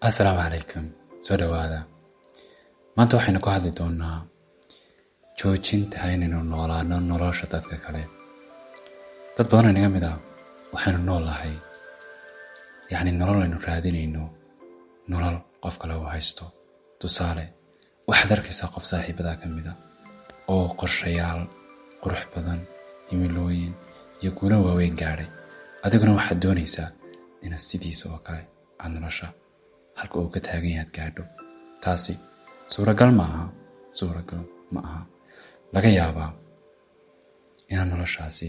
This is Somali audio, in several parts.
Assalaamu calaykum. Soo dhawaada. Maanta waxaynu ku hadli doonaa joojinta inaynu noolaano nolosha dadka kale. Dad badan oo inaga mid ah waxaynu noolahay nolol aynu raadinayno, nolol qof kale uu haysto. Tusaale, waxaad arkaysaa qof saaxiibada ka mid ah oo qorshayaal qurux badan, himilooyin iyo guulo waaweyn gaadhay. Adiguna waxaad doonaysaa inaad sidiisa oo kale aad nolosha halka uu ka taagan yahay gaadho. Taasi suuragal ma aha. Laga yaabaa inaan noloshaasi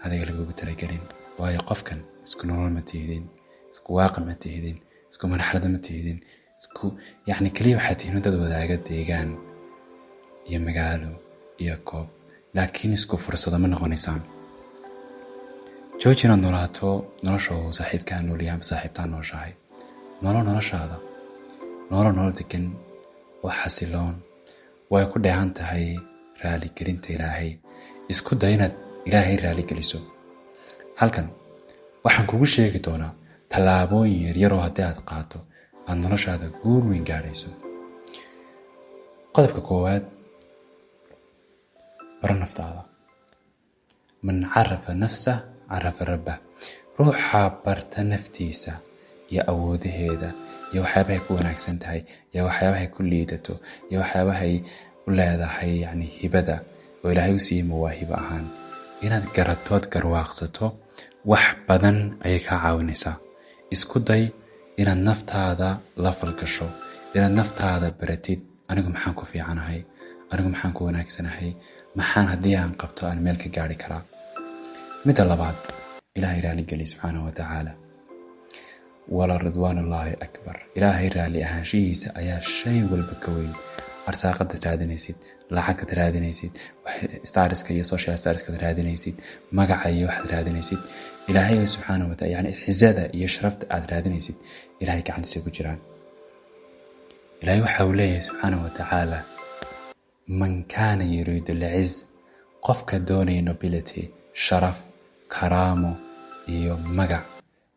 adiga lagugu talagelin, waayo qofkan isku nolol ma tihidin, isku waaqi ma tihidin, isku marxalad ma tihidin, kaliya waxaad tihiin dad wadaaga deegaan iyo magaalo iyo koob, laakiin isku fursado ma noqonaysaan. Jooji inaad noolaato nolosha uu saaxiibkaa noolyahay ama saaxiibtaa nooshahay. Noloshaada nolol degan oo xasiloon way ku dheehan tahay raaligelinta Ilaahay. Isku day inaad Ilaahay raaligeliso. Halkan waxaan kugu sheegi doonaa tallaabooyin yaryar oo haddii aad qaato aad noloshaada guul weyn gaadhayso. Qodobka koowaad, baro naftaada. Man carafa nafsah carafa rabbah. Ruuxa barta naftiisa iyo awoodaheeda iyo waxyaabahay ku wanaagsan tahay iyo waxyaabahay ku liidato iyo waxyaabahay u leedahay hibada oo Ilaahay u siiyey mawaahibo ahaan, inaad garatood garwaaqsato wax badan ayay kaa caawinaysaa. Isku day inaad naftaada la falgasho, inaad naftaada baratid. Anigu maxaan ku fiicanahay, anigu maxaan ku wanaagsanahay, maxaan haddii aan qabto aan meel ka gaari karaa. Midda labaad, Ilaahay raaligeli subxaanahu wa tacaala. wala ridwaanullaahi akbar. Ilaahay raali ahaanshihiisa ayaa shay walba ka weyn. arsaaqada raadinaysid, lacagta raadinaysid, stariska iyo social stariska raadinaysid, magaca iyo waxaad raadinaysid, Ilaahay subxaanahu wa tacaala xizada iyo sharafta aad raadinaysid Ilaahay gacantiisa ku jiraan. Ilaahay waxa uu leeyahay subxaanahu wa tacaala, man kaana yuriidu al-'izz, qofka doonaya nobility, sharaf, karaamo iyo magac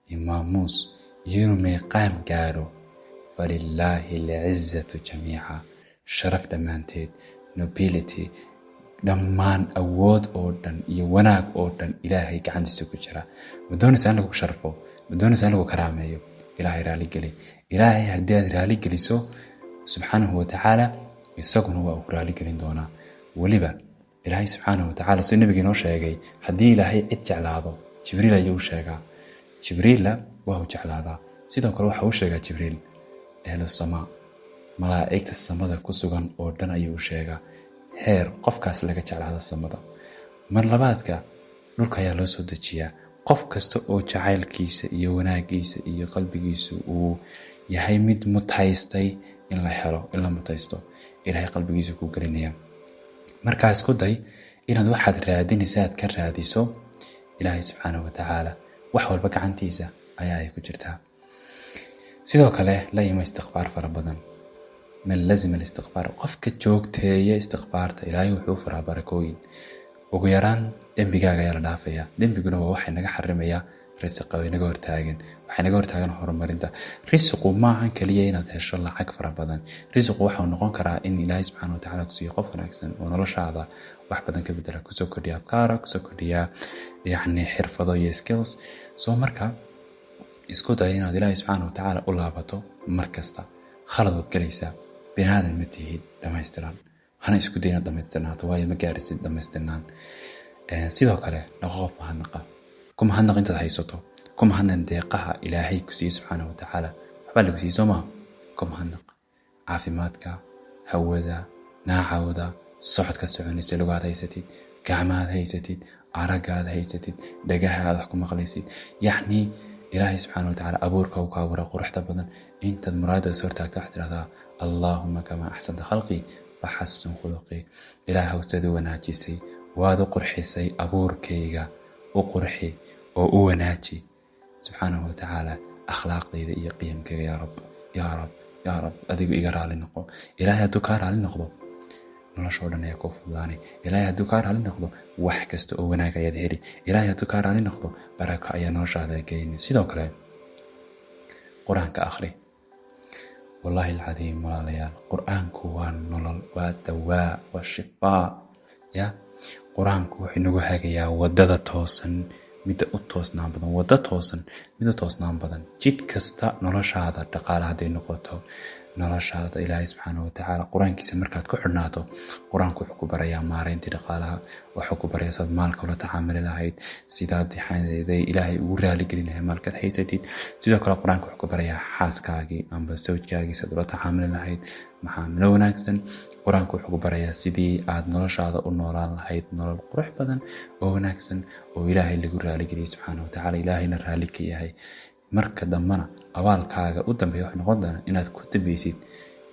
iyo maamuus iyo inuu meeqaan gaaro, falillaahi al-'izzatu jamiica. sharaf dhammaanteed, nobility, dhammaan awood oo dhan iyo wanaag oo dhan Ilaahay gacantiisa ku jira. Ma doonaysaa in lagu sharfo, ma doonaysaa in lagu karaameeyo, Ilaahay raaligeli. Ilaahay haddii aad raaligeliso subxaanahu wa tacaala, isaguna waa uu raaligelin doonaa. Weliba Ilaahay subxaanahu wa tacaala si nabiga inoo sheegay, haddii Ilaahay cid jeclaado, Jibriil ayuu sheegaa. Jibriilla waa uu jeclaadaa. Sidoo kale waxa uu sheegaa Jibriil ahlu samaa, malaa'igta samada ku sugan oo dhan ayuu sheegaa heer qofkaas laga jeclaado samada. Mar labaadka dhulka ayaa loo soo dejiyaa. Qof kasta oo jacaylkiisa iyo wanaagiisa iyo qalbigiisu uu yahay mid mutaystay in la helo, in la mutaysto, Ilaahay qalbigiisa ku gelinaya. Markaas ku day inaad waxaad raadinaysa aad ka raadiso Ilaahay subxaanahu wa tacaala. wax walba gacantiisa ayaa ay ku jirtaa. Sidoo kale la yima istighfaar fara badan. من لازم الاستغفار. qofka joogteeya istighfaarta Ilaahay wuxuu faraa barakooyin. ugu yaraan dembigaaga ayaa la dhaafayaa. dembiguna waa waxay naga xarimayaa risqiga, way naga hortaagan, waxay naga hortaagan horumarinta. risqigu ma ahan kaliya inaad hesho lacag fara badan. risqigu waxa uu noqon karaa in Ilaahay subxaanahu wa tacaala ku siiyo qof wanaagsan oo noloshaada wax badan ka bedela, kusoo kordhiya afkaara, kusoo kordhiya xirfado iyo skills. soo marka isku day inaad Ilaahay subxaanahu wa tacaala u laabato mar kasta. khalad waad galaysaa, binaadan ma tihid dhamaystiran. hana isku day inaad dhamaystirnaato, waayo ma gaarisid dhamaystirnaan. sidoo kale noqo qof mahadnaqa. ku mahadnaq intaad haysato, ku mahadnaq deeqaha Ilaahay ku siiyey subxaanahu wa tacaala. waxbaa lagu siiyey soo maaha, ku mahadnaq. caafimaadka, hawada, naacawda, socodka soconaysa, lugaad haysatid, gacmaad haysatid, aragaad haysatid, dhagahaad wax ku maqlaysid. Ilaahay subxaanahu wa tacaala abuurka uu ka abuuray quruxda badan. intaad muraadada soo hortaagto waxaad tidhahdaa, allaahuma kamaa axsanta khalqii faxassin khuluqii. Ilaahay hawstada wanaajisay, waad u qurxisay abuurkayga, u qurxi oo u wanaaji subxaanahu wa tacaala akhlaaqdayda iyo qiyamkayga. yaa rab adigu iga raali noqo. Ilaahay hadduu kaa raali noqdo, nolosha oo dhan ayaa kuu fududaanay. Ilaahay hadduu kaa raali noqdo, wax kasta oo wanaag ayaad heli. Ilaahay hadduu kaa raali noqdo, barako ayaa noloshaada geynay. sidoo kale qur-aanka akhri. والله العظيم ولا ليال قرآن كوان نلل ودواء وشفاء يا قرآن كو حنو حاجة وددا توسن مدة توسنان بدن ودا توسن مدة توسنان بدن جد كستا نلاش هذا دقالة هذه نقطة نلاش هذا إلهي سبحانه وتعالى قرآن كيس مركات كحرناته قرآن كو حكو بريا مارين تدقالها وحكو بريا صد مالك ولا تعامل لهايد سيداد حين ذي إلهي ورالي قلنا مالك حيستيد سيدا كلا قرآن كو حكو بريا حاسكاجي أم بسوجكاجي سد ولا تعامل لهايد محامل وناكسن quraanku wuxuu ku barayaa sidii aad noloshaada u noolaan lahayd nolol qurux badan oo wanaagsan oo Ilaahay lagu raali geliyo subxaanahu wa ta'ala Ilaahayna raali ka yahay marka dambana abaalkaaga u dambeeyo wax noqon doona inaad ku dambaysid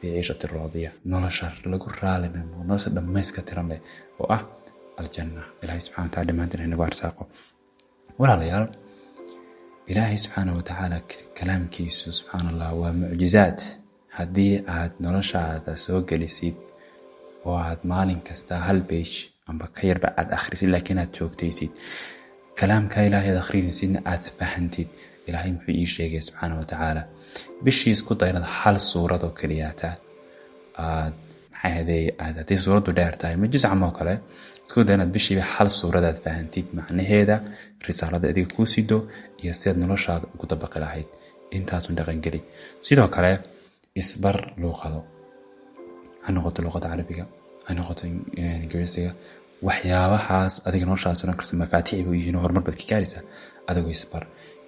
biishati raadiya nolosha lagu raalina nolosha dhammayska tiran leh oo ah aljanna Ilaahay subxaanahu wa ta'ala dhamaantina inagu arsaaqo walaalayaal Ilaahay subxaanahu wa ta'ala kalaamkiisu subxaanallah waa mucjizaad haddii aad noloshaada soo gelisid وعاد مالين كستا هل بيش أم بكير بعد آخر لكنها توقتيسيد كلام كإلهي داخلين سيدنا أتفهمتيد إلهي محيي شيء سبحانه وتعالى بشي يسكت أيضا حال صورة وكرياتا هذه صورة دارتها مجلس عما كله يسكت أيضا بشي بحال صورة أتفهمتيد معنى هذا رسالة دي كوسيدو يستيد نلاشاد كتبق الهيد انتهى سندقين قلي سيدو كله إصبر لغة هنقطة اللغة العربية هنقطة الإنجليزية waxyaabahaas adiga noloshaas oo karsan mafaatiix u yihiin horumar badki kaarisa adigu isbar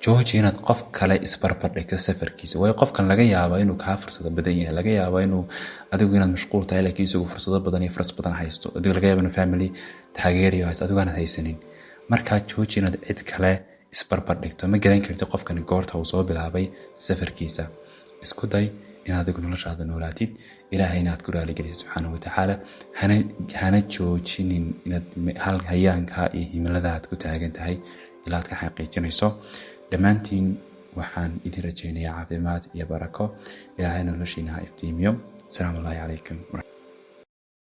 jooji inaad qof kale isbarbar dhigto safarkiisa way qofkan laga yaabo inuu ka fursado badan yahay laga yaabo inuu adigu inaad mashquul tahay laakiin isagu fursado badan iyo fursad badan haysto adigu laga yaabo inuu family taageeriyo adigu aan haysanin marka jooji inaad cid kale isbarbar dhigto ma garan kartid qofkan goorta uu soo bilaabay safarkiisa isku day inaad adigu noloshaada noolaatid ilaahayna aad ku raali gelisid subxaanahu wa ta'ala hana joojinin inaad hal hayaanka iyo himilada aad ku taagan tahay ilaa aad ka xaqiijinayso dhammaantiin waxaan idin rajaynayaa caafimaad iyo barako ilaahayna noloshiina ha iftiimiyo asalaamu calaykum